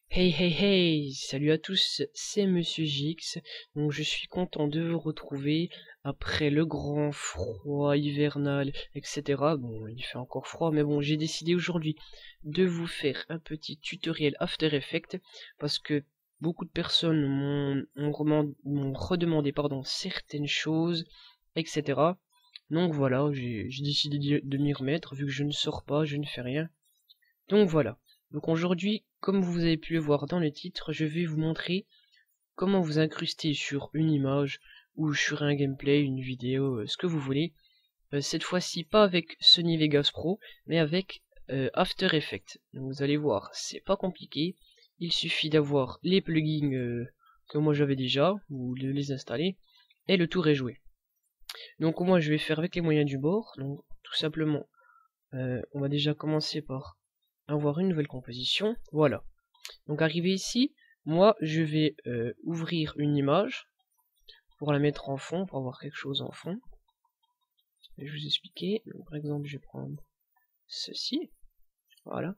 Hey hey hey, salut à tous, c'est Monsieur JX. Donc je suis content de vous retrouver après le grand froid hivernal, etc. Bon, il fait encore froid, mais bon, j'ai décidé aujourd'hui de vous faire un petit tutoriel After Effects parce que beaucoup de personnes m'ont redemandé certaines choses, etc. Donc voilà, j'ai décidé de m'y remettre vu que je ne sors pas, je ne fais rien. Donc voilà. Donc aujourd'hui, comme vous avez pu le voir dans le titre, je vais vous montrer comment vous incruster sur une image ou sur un gameplay, une vidéo, ce que vous voulez. Cette fois-ci pas avec Sony Vegas Pro, mais avec After Effects. Donc vous allez voir, c'est pas compliqué. Il suffit d'avoir les plugins que moi j'avais déjà, ou de les installer, et le tour est joué. Donc moi je vais faire avec les moyens du bord. Donc tout simplement, on va déjà commencer par avoir une nouvelle composition. Voilà. Donc arrivé ici, moi je vais ouvrir une image pour la mettre en fond, pour avoir quelque chose en fond. Je vais vous expliquer. Donc, par exemple, je vais prendre ceci. Voilà.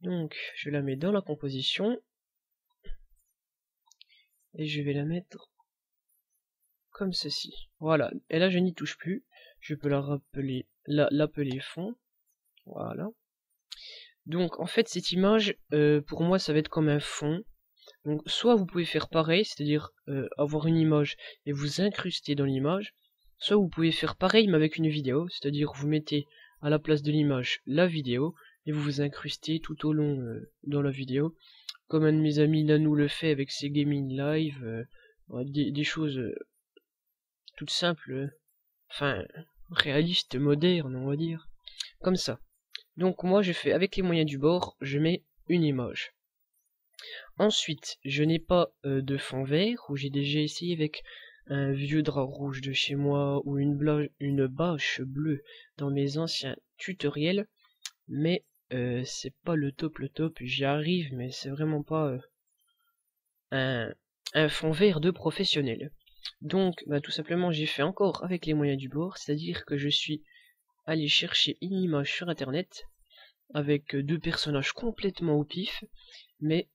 Donc je la mets dans la composition et je vais la mettre comme ceci. Voilà. Et là je n'y touche plus. Je peux l'appeler fond. Voilà. Donc en fait cette image, pour moi ça va être comme un fond. Donc soit vous pouvez faire pareil, c'est-à-dire avoir une image et vous incruster dans l'image, soit vous pouvez faire pareil mais avec une vidéo, c'est-à-dire vous mettez à la place de l'image la vidéo et vous vous incrustez tout au long dans la vidéo, comme un de mes amis Nanou le fait avec ses gaming live, des choses toutes simples, enfin réalistes, modernes on va dire, comme ça. Donc moi je fais avec les moyens du bord, je mets une image. Ensuite, je n'ai pas de fond vert, où j'ai déjà essayé avec un vieux drap rouge de chez moi ou une bâche bleue dans mes anciens tutoriels, mais c'est pas le top, j'y arrive, mais c'est vraiment pas un fond vert de professionnel. Donc, bah, tout simplement, j'ai fait encore avec les moyens du bord, c'est-à-dire que je suis allé chercher une image sur internet avec deux personnages complètement au pif, mais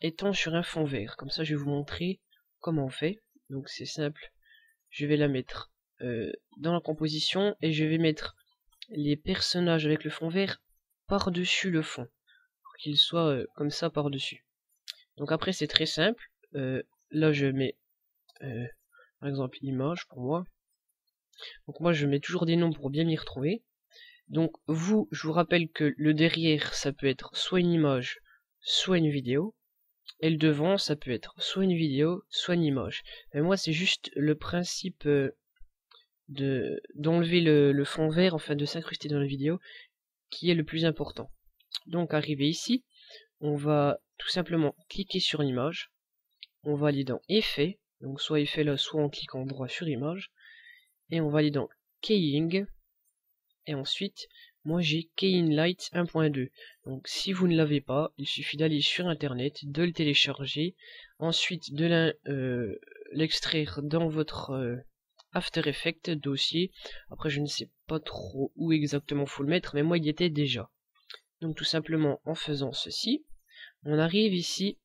étant sur un fond vert. Comme ça, je vais vous montrer comment on fait. Donc c'est simple. Je vais la mettre dans la composition et je vais mettre les personnages avec le fond vert par-dessus le fond, pour qu'ils soient comme ça par-dessus. Donc après, c'est très simple. Là, je mets par exemple image pour moi. Donc moi, je mets toujours des noms pour bien m'y retrouver. Donc vous, je vous rappelle que le derrière, ça peut être soit une image, soit une vidéo. Et le devant, ça peut être soit une vidéo, soit une image. Mais moi, c'est juste le principe d'enlever le fond vert, enfin de s'incruster dans la vidéo, qui est le plus important. Donc, arrivé ici, on va tout simplement cliquer sur l'image. On va aller dans Effets, donc soit Effet là, soit en cliquant droit sur Image. Et on va aller dans Keying. Et ensuite, moi j'ai Keying Light 1.2. Donc si vous ne l'avez pas, il suffit d'aller sur internet, de le télécharger, ensuite de l'extraire dans votre After Effects dossier. Après je ne sais pas trop où exactement faut le mettre, mais moi il y était déjà. Donc tout simplement en faisant ceci, on arrive ici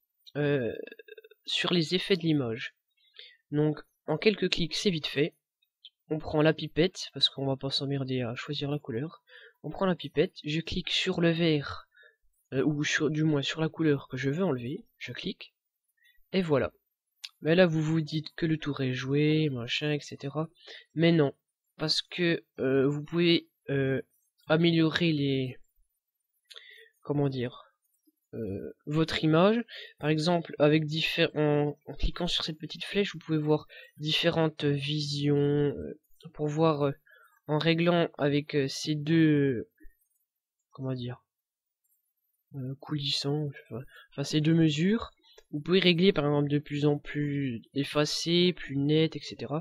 sur les effets de l'image. Donc en quelques clics c'est vite fait. On prend la pipette, parce qu'on va pas s'emmerder à choisir la couleur. On prend la pipette, je clique sur le vert, ou du moins sur la couleur que je veux enlever, je clique, et voilà. Mais là vous vous dites que le tour est joué, machin, etc. Mais non, parce que vous pouvez améliorer comment dire, votre image. Par exemple, avec en cliquant sur cette petite flèche, vous pouvez voir différentes visions, pour voir en réglant avec ces deux, comment dire, coulissants, enfin ces deux mesures, vous pouvez régler par exemple de plus en plus effacé, plus net, etc.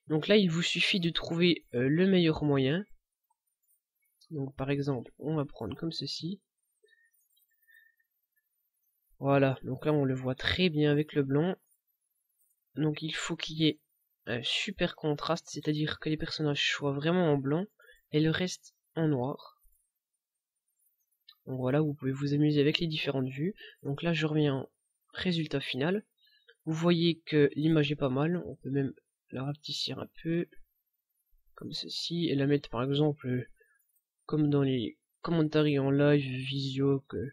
Donc là, il vous suffit de trouver le meilleur moyen. Donc par exemple, on va prendre comme ceci. Voilà, donc là on le voit très bien avec le blanc. Donc il faut qu'il y ait un super contraste, c'est-à-dire que les personnages soient vraiment en blanc et le reste en noir. Donc voilà, vous pouvez vous amuser avec les différentes vues. Donc là je reviens en résultat final. Vous voyez que l'image est pas mal, on peut même la rapetissir un peu, comme ceci, et la mettre par exemple, comme dans les commentaires en live visio que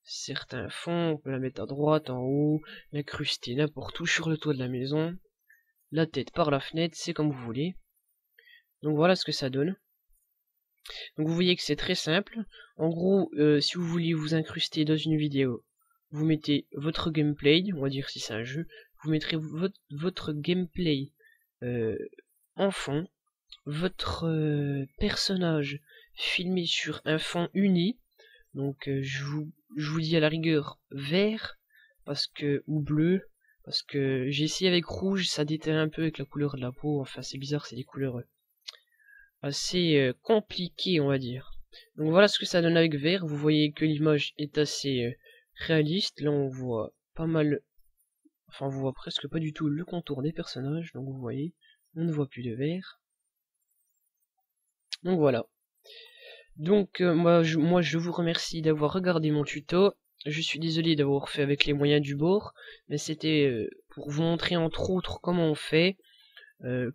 certains font, on peut la mettre à droite, en haut, l'incruster n'importe où sur le toit de la maison, la tête par la fenêtre, c'est comme vous voulez. Donc voilà ce que ça donne. Donc vous voyez que c'est très simple. En gros, si vous voulez vous incruster dans une vidéo, vous mettez votre gameplay, on va dire si c'est un jeu, vous mettrez votre gameplay en fond, votre personnage filmé sur un fond uni. Donc je vous dis à la rigueur vert parce que ou bleu parce que j'ai essayé avec rouge, ça déteint un peu avec la couleur de la peau. Enfin c'est bizarre, c'est des couleurs assez compliquées on va dire. Donc voilà ce que ça donne avec vert. Vous voyez que l'image est assez réaliste. Là on voit pas mal, enfin on voit presque pas du tout le contour des personnages. Donc vous voyez, on ne voit plus de vert. Donc voilà. Donc moi je vous remercie d'avoir regardé mon tuto. Je suis désolé d'avoir fait avec les moyens du bord, mais c'était pour vous montrer entre autres comment on fait,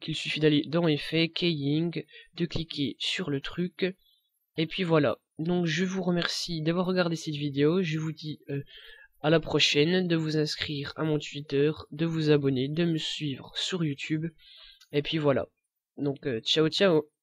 qu'il suffit d'aller dans Effets, Keying, de cliquer sur le truc, et puis voilà. Donc je vous remercie d'avoir regardé cette vidéo, je vous dis à la prochaine, de vous inscrire à mon Twitter, de vous abonner, de me suivre sur YouTube, et puis voilà. Donc ciao ciao.